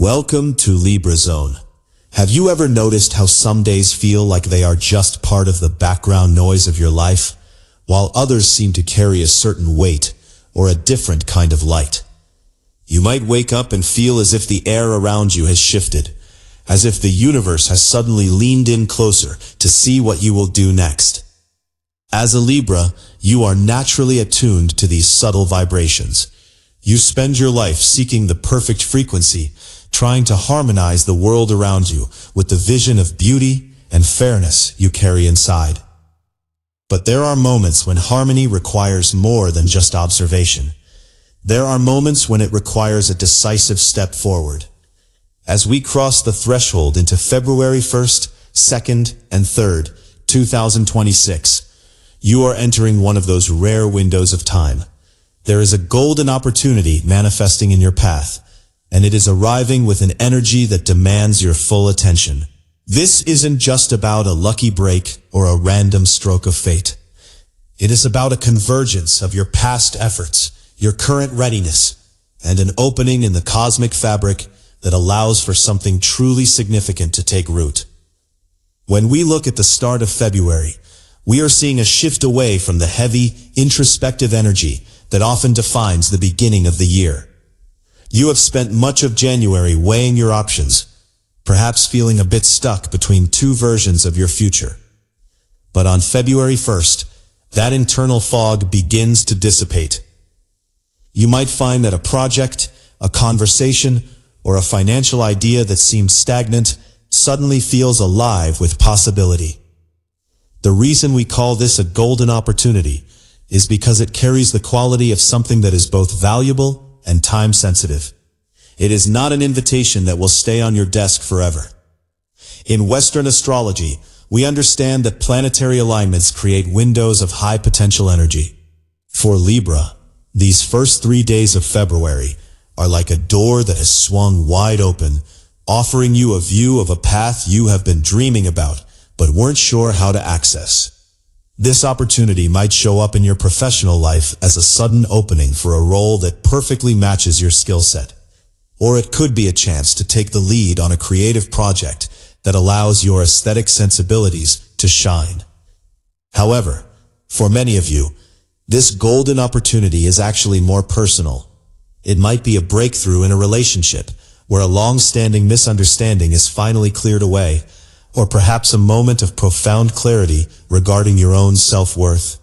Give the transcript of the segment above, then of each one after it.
Welcome to Libra Zone. Have you ever noticed how some days feel like they are just part of the background noise of your life, while others seem to carry a certain weight or a different kind of light? You might wake up and feel as if the air around you has shifted, as if the universe has suddenly leaned in closer to see what you will do next. As a Libra, you are naturally attuned to these subtle vibrations. You spend your life seeking the perfect frequency, trying to harmonize the world around you with the vision of beauty and fairness you carry inside. But there are moments when harmony requires more than just observation. There are moments when it requires a decisive step forward. As we cross the threshold into February 1st, 2nd, and 3rd, 2026, you are entering one of those rare windows of time. There is a golden opportunity manifesting in your path, and it is arriving with an energy that demands your full attention. This isn't just about a lucky break or a random stroke of fate. It is about a convergence of your past efforts, your current readiness, and an opening in the cosmic fabric that allows for something truly significant to take root. When we look at the start of February, we are seeing a shift away from the heavy, introspective energy that often defines the beginning of the year. You have spent much of January weighing your options, perhaps feeling a bit stuck between two versions of your future. But on February 1st, that internal fog begins to dissipate. You might find that a project, a conversation, or a financial idea that seemed stagnant suddenly feels alive with possibility. The reason we call this a golden opportunity is because it carries the quality of something that is both valuable and time-sensitive. It is not an invitation that will stay on your desk forever. In Western astrology, we understand that planetary alignments create windows of high potential energy. For Libra, these first 3 days of February are like a door that has swung wide open, offering you a view of a path you have been dreaming about but weren't sure how to access. This opportunity might show up in your professional life as a sudden opening for a role that perfectly matches your skill set. Or it could be a chance to take the lead on a creative project that allows your aesthetic sensibilities to shine. However, for many of you, this golden opportunity is actually more personal. It might be a breakthrough in a relationship where a long-standing misunderstanding is finally cleared away, or perhaps a moment of profound clarity regarding your own self-worth.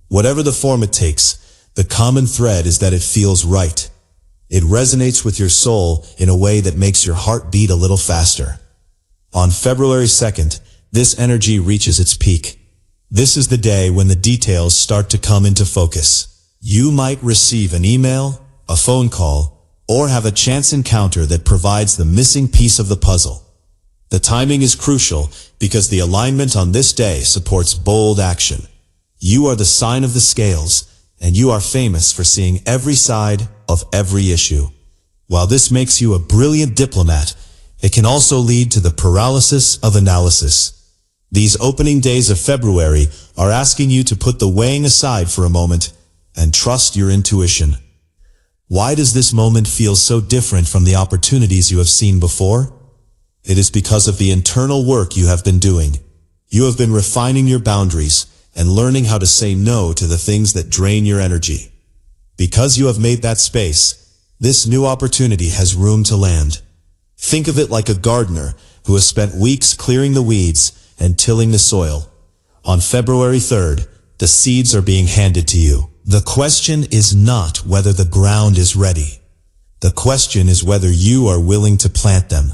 Whatever the form it takes, the common thread is that it feels right. It resonates with your soul in a way that makes your heart beat a little faster. On February 2nd, this energy reaches its peak. This is the day when the details start to come into focus. You might receive an email, a phone call, or have a chance encounter that provides the missing piece of the puzzle. The timing is crucial because the alignment on this day supports bold action. You are the sign of the scales, and you are famous for seeing every side of every issue. While this makes you a brilliant diplomat, it can also lead to the paralysis of analysis. These opening days of February are asking you to put the weighing aside for a moment and trust your intuition. Why does this moment feel so different from the opportunities you have seen before? It is because of the internal work you have been doing. You have been refining your boundaries and learning how to say no to the things that drain your energy. Because you have made that space, this new opportunity has room to land. Think of it like a gardener who has spent weeks clearing the weeds and tilling the soil. On February 3rd, the seeds are being handed to you. The question is not whether the ground is ready. The question is whether you are willing to plant them.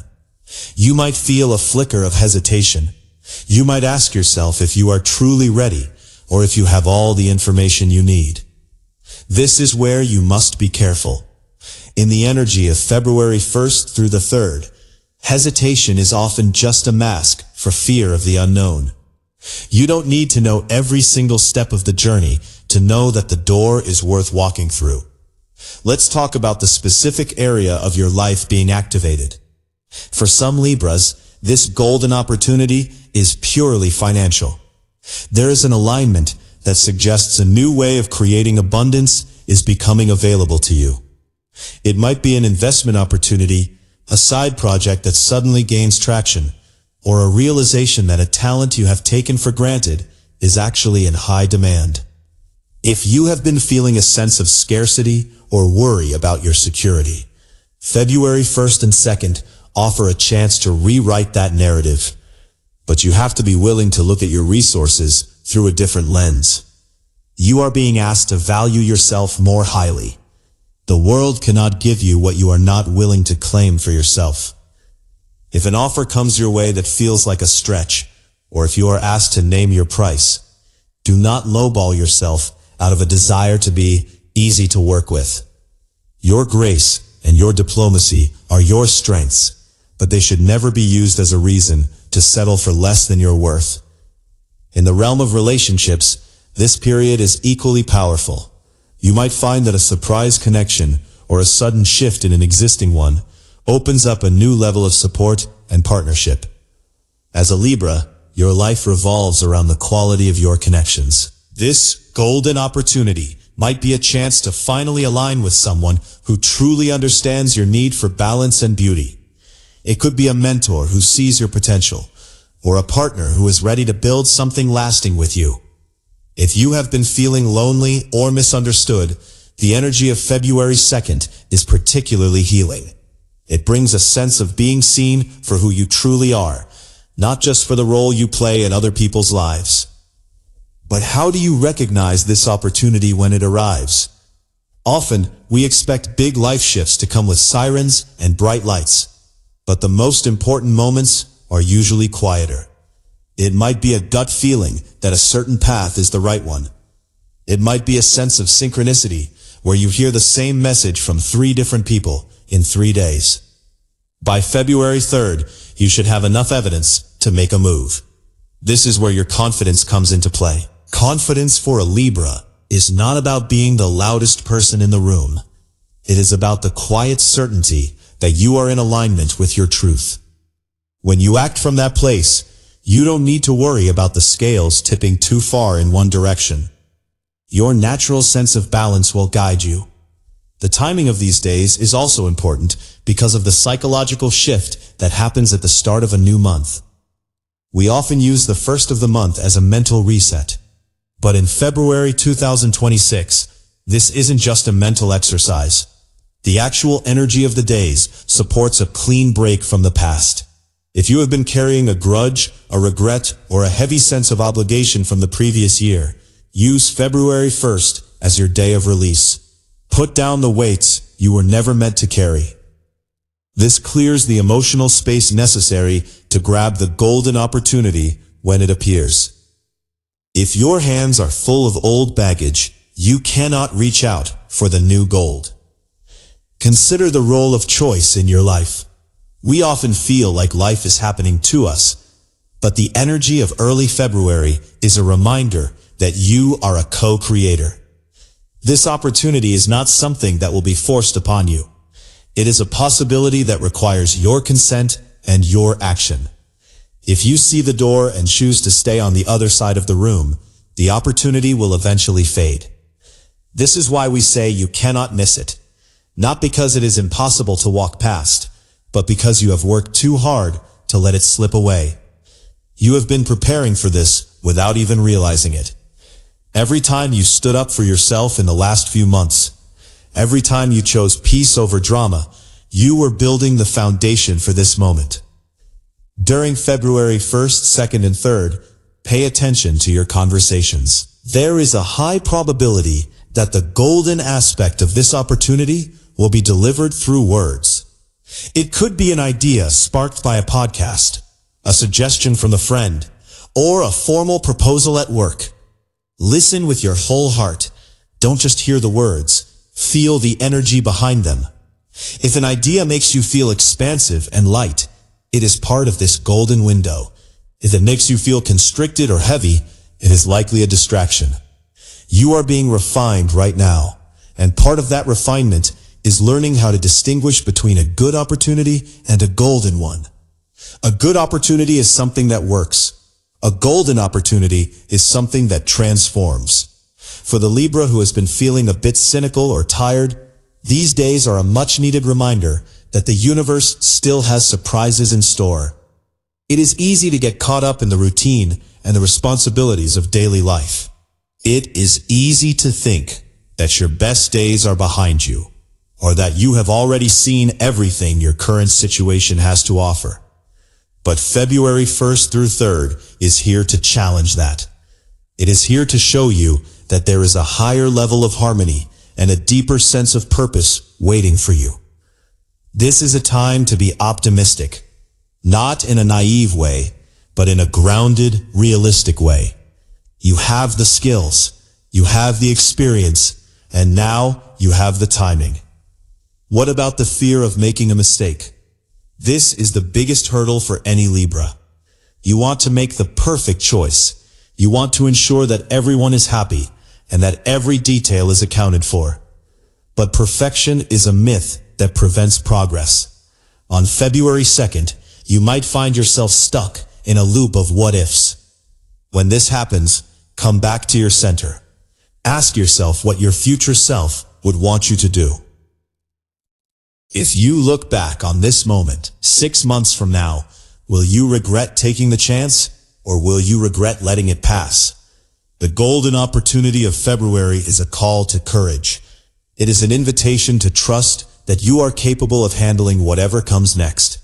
You might feel a flicker of hesitation. You might ask yourself if you are truly ready or if you have all the information you need. This is where you must be careful. In the energy of February 1st through the 3rd, hesitation is often just a mask for fear of the unknown. You don't need to know every single step of the journey to know that the door is worth walking through. Let's talk about the specific area of your life being activated. For some Libras, this golden opportunity is purely financial. There is an alignment that suggests a new way of creating abundance is becoming available to you. It might be an investment opportunity, a side project that suddenly gains traction, or a realization that a talent you have taken for granted is actually in high demand. If you have been feeling a sense of scarcity or worry about your security, February 1st and 2nd offer a chance to rewrite that narrative. But you have to be willing to look at your resources through a different lens. You are being asked to value yourself more highly. The world cannot give you what you are not willing to claim for yourself. If an offer comes your way that feels like a stretch, or if you are asked to name your price, do not lowball yourself out of a desire to be easy to work with. Your grace and your diplomacy are your strengths, but they should never be used as a reason to settle for less than your worth. In the realm of relationships, this period is equally powerful. You might find that a surprise connection or a sudden shift in an existing one opens up a new level of support and partnership. As a Libra, your life revolves around the quality of your connections. This golden opportunity might be a chance to finally align with someone who truly understands your need for balance and beauty. It could be a mentor who sees your potential, or a partner who is ready to build something lasting with you. If you have been feeling lonely or misunderstood, the energy of February 2nd is particularly healing. It brings a sense of being seen for who you truly are, not just for the role you play in other people's lives. But how do you recognize this opportunity when it arrives? Often, we expect big life shifts to come with sirens and bright lights, but the most important moments are usually quieter. It might be a gut feeling that a certain path is the right one. It might be a sense of synchronicity where you hear the same message from 3 different people in 3 days. By February 3rd, you should have enough evidence to make a move. This is where your confidence comes into play. Confidence for a Libra is not about being the loudest person in the room. It is about the quiet certainty that you are in alignment with your truth. When you act from that place, you don't need to worry about the scales tipping too far in one direction. Your natural sense of balance will guide you. The timing of these days is also important because of the psychological shift that happens at the start of a new month. We often use the first of the month as a mental reset. But in February 2026, this isn't just a mental exercise. The actual energy of the days supports a clean break from the past. If you have been carrying a grudge, a regret, or a heavy sense of obligation from the previous year, use February 1st as your day of release. Put down the weights you were never meant to carry. This clears the emotional space necessary to grab the golden opportunity when it appears. If your hands are full of old baggage, you cannot reach out for the new gold. Consider the role of choice in your life. We often feel like life is happening to us, but the energy of early February is a reminder that you are a co-creator. This opportunity is not something that will be forced upon you. It is a possibility that requires your consent and your action. If you see the door and choose to stay on the other side of the room, the opportunity will eventually fade. This is why we say you cannot miss it. Not because it is impossible to walk past, but because you have worked too hard to let it slip away. You have been preparing for this without even realizing it. Every time you stood up for yourself in the last few months, every time you chose peace over drama, you were building the foundation for this moment. During February 1st, 2nd, and 3rd, pay attention to your conversations. There is a high probability that the golden aspect of this opportunity will be delivered through words. It could be an idea sparked by a podcast, a suggestion from a friend, or a formal proposal at work. Listen with your whole heart. Don't just hear the words. Feel the energy behind them. If an idea makes you feel expansive and light, it is part of this golden window. If it makes you feel constricted or heavy, it is likely a distraction. You are being refined right now, and part of that refinement is learning how to distinguish between a good opportunity and a golden one. A good opportunity is something that works. A golden opportunity is something that transforms. For the Libra who has been feeling a bit cynical or tired, these days are a much-needed reminder that the universe still has surprises in store. It is easy to get caught up in the routine and the responsibilities of daily life. It is easy to think that your best days are behind you, or that you have already seen everything your current situation has to offer. But February 1st through 3rd is here to challenge that. It is here to show you that there is a higher level of harmony and a deeper sense of purpose waiting for you. This is a time to be optimistic, not in a naive way, but in a grounded, realistic way. You have the skills, you have the experience, and now you have the timing. What about the fear of making a mistake? This is the biggest hurdle for any Libra. You want to make the perfect choice. You want to ensure that everyone is happy and that every detail is accounted for. But perfection is a myth that prevents progress. On February 2nd, you might find yourself stuck in a loop of what-ifs. When this happens, come back to your center. Ask yourself what your future self would want you to do. If you look back on this moment 6 months from now, will you regret taking the chance, or will you regret letting it pass? The golden opportunity of February is a call to courage. It is an invitation to trust that you are capable of handling whatever comes next.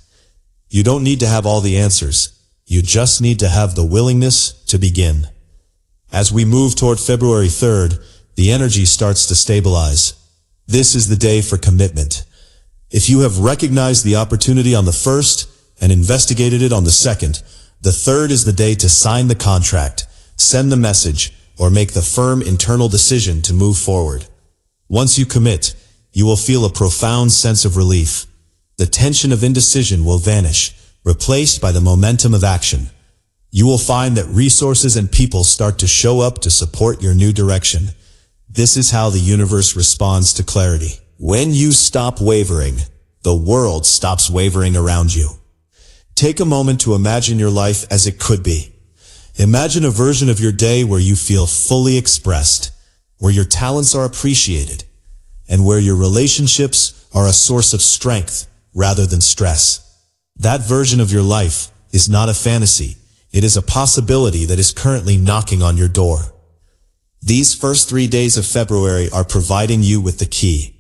You don't need to have all the answers. You just need to have the willingness to begin. As we move toward February 3rd, the energy starts to stabilize. This is the day for commitment. If you have recognized the opportunity on the 1st and investigated it on the 2nd, the 3rd is the day to sign the contract, send the message, or make the firm internal decision to move forward. Once you commit, you will feel a profound sense of relief. The tension of indecision will vanish, replaced by the momentum of action. You will find that resources and people start to show up to support your new direction. This is how the universe responds to clarity. When you stop wavering, the world stops wavering around you. Take a moment to imagine your life as it could be. Imagine a version of your day where you feel fully expressed, where your talents are appreciated, and where your relationships are a source of strength rather than stress. That version of your life is not a fantasy. It is a possibility that is currently knocking on your door. These first 3 days of February are providing you with the key.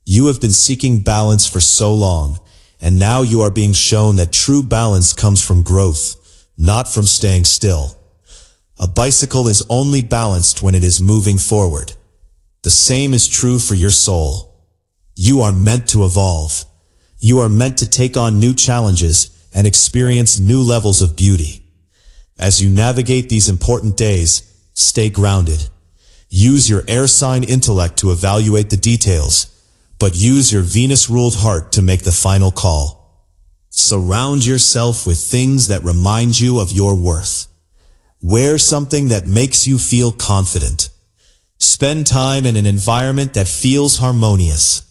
You have been seeking balance for so long, and now you are being shown that true balance comes from growth, not from staying still. A bicycle is only balanced when it is moving forward. The same is true for your soul. You are meant to evolve. You are meant to take on new challenges and experience new levels of beauty. As you navigate these important days, stay grounded. Use your air sign intellect to evaluate the details, but use your Venus-ruled heart to make the final call. Surround yourself with things that remind you of your worth. Wear something that makes you feel confident. Spend time in an environment that feels harmonious.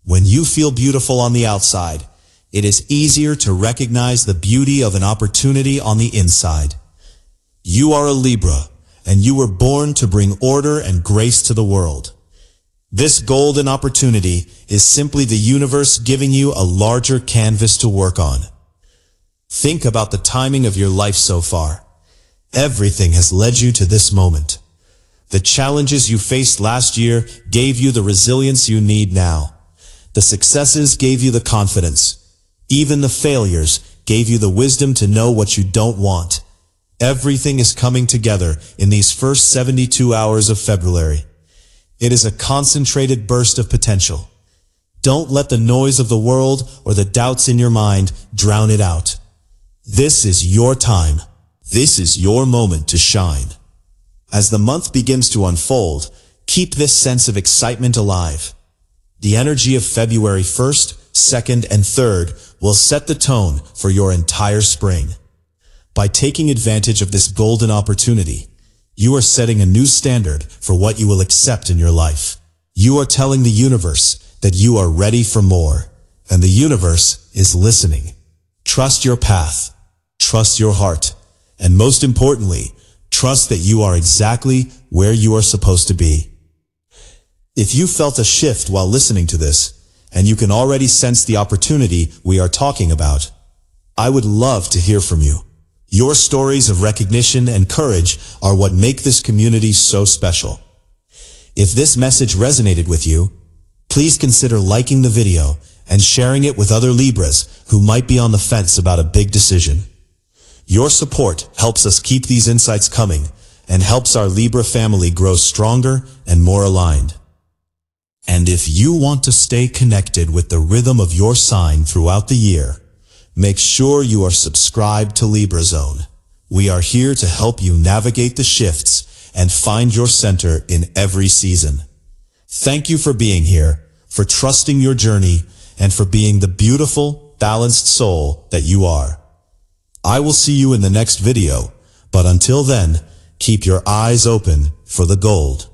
When you feel beautiful on the outside, it is easier to recognize the beauty of an opportunity on the inside. You are a Libra, and you were born to bring order and grace to the world. This golden opportunity is simply the universe giving you a larger canvas to work on. Think about the timing of your life so far. Everything has led you to this moment. The challenges you faced last year gave you the resilience you need now. The successes gave you the confidence. Even the failures gave you the wisdom to know what you don't want. Everything is coming together in these first 72 hours of February. It is a concentrated burst of potential. Don't let the noise of the world or the doubts in your mind drown it out. This is your time. This is your moment to shine. As the month begins to unfold, keep this sense of excitement alive. The energy of February 1st, 2nd, and 3rd will set the tone for your entire spring. By taking advantage of this golden opportunity, you are setting a new standard for what you will accept in your life. You are telling the universe that you are ready for more, and the universe is listening. Trust your path, trust your heart, and most importantly, trust that you are exactly where you are supposed to be. If you felt a shift while listening to this, and you can already sense the opportunity we are talking about. I would love to hear from you. Your stories of recognition and courage are what make this community so special. If this message resonated with you, please consider liking the video and sharing it with other Libras who might be on the fence about a big decision. Your support helps us keep these insights coming and helps our Libra family grow stronger and more aligned. And if you want to stay connected with the rhythm of your sign throughout the year, make sure you are subscribed to Libra Zone. We are here to help you navigate the shifts and find your center in every season. Thank you for being here, for trusting your journey, and for being the beautiful, balanced soul that you are. I will see you in the next video, but until then, keep your eyes open for the gold.